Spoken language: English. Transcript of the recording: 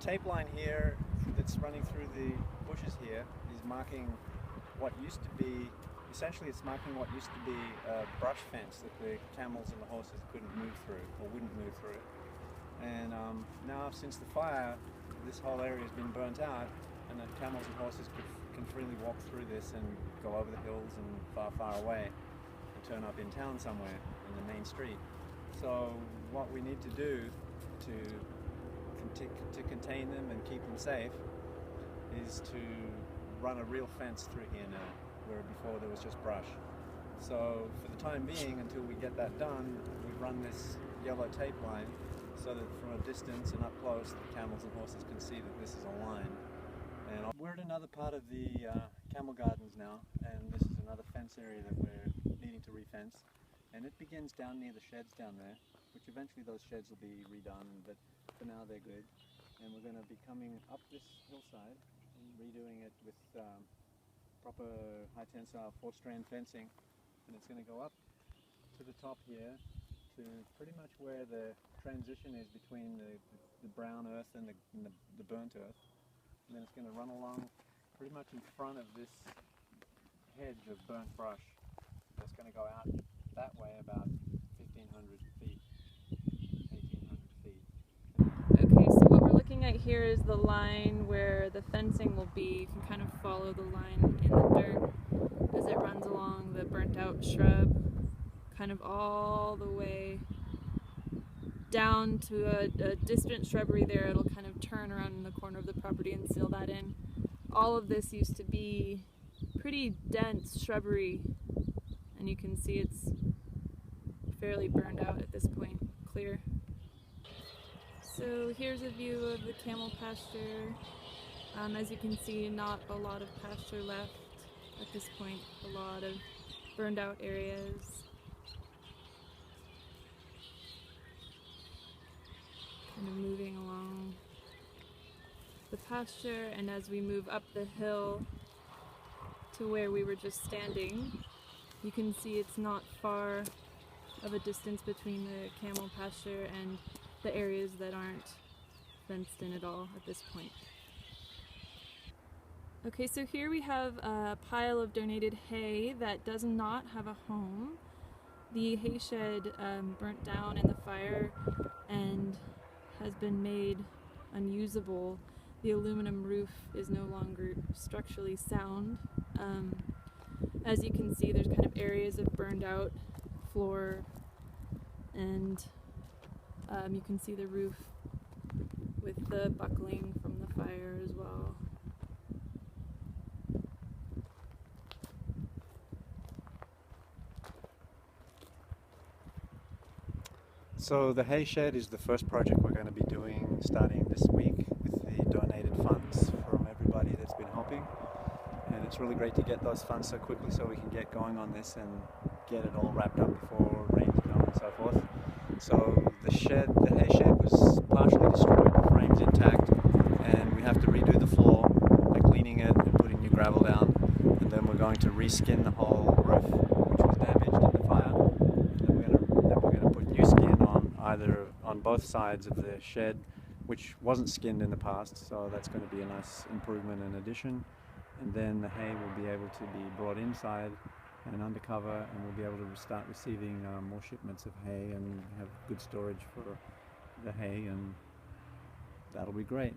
tape line here that's running through the bushes here is marking what used to be, essentially it's marking what used to be a brush fence that the camels and the horses couldn't move through, or wouldn't move through. And now since the fire, this whole area has been burnt out, and the camels and horses can freely walk through this and go over the hills and far away and turn up in town somewhere in the main street. So what we need to do to contain them and keep them safe is to run a real fence through here now, where before there was just brush. So for the time being, until we get that done, we run this yellow tape line so that from a distance and up close the camels and horses can see that this is a line. And we're at another part of the Camel Gardens now, and this is another fence area that we're needing to re-fence. And it begins down near the sheds down there, which eventually those sheds will be redone, but for now they're good. And we're going to be coming up this hillside and redoing it with proper high tensile 4-strand fencing. And it's going to go up to the top here to pretty much where the transition is between the brown earth and the burnt earth. And then it's going to run along pretty much in front of this hedge of burnt brush. That's going to go out that way about 1,500 feet, 1,800 feet. Okay, so what we're looking at here is the line where the fencing will be. You can kind of follow the line in the dirt as it runs along the burnt out shrub, kind of all the way down to a distant shrubbery there. It'll kind of turn around in the corner of the property and seal that in. All of this used to be pretty dense shrubbery, and you can see it's fairly burned out at this point, clear. So here's a view of the camel pasture. As you can see, not a lot of pasture left at this point, a lot of burned out areas. Kind of moving along the pasture, and as we move up the hill to where we were just standing, you can see it's not far of a distance between the camel pasture and the areas that aren't fenced in at all at this point. Okay, so here we have a pile of donated hay that does not have a home. The hay shed burnt down in the fire and has been made unusable. The aluminum roof is no longer structurally sound. As you can see, there's kind of areas of burned out floor, and you can see the roof with the buckling from the fire as well. So the hay shed is the first project we're going to be doing starting this week with the donated funds from everybody that's been helping. And it's really great to get those funds so quickly so we can get going on this and get it all wrapped up before rains come and so forth. So the hay shed was partially destroyed, the frame's intact, and we have to redo the floor by cleaning it and putting new gravel down. And then we're going to reskin the whole roof, which was damaged in the fire. Then we're going to put new skin on both sides of the shed, which wasn't skinned in the past, so that's going to be a nice improvement and addition. And then the hay will be able to be brought inside and undercover, and we'll be able to start receiving more shipments of hay and have good storage for the hay, and that'll be great.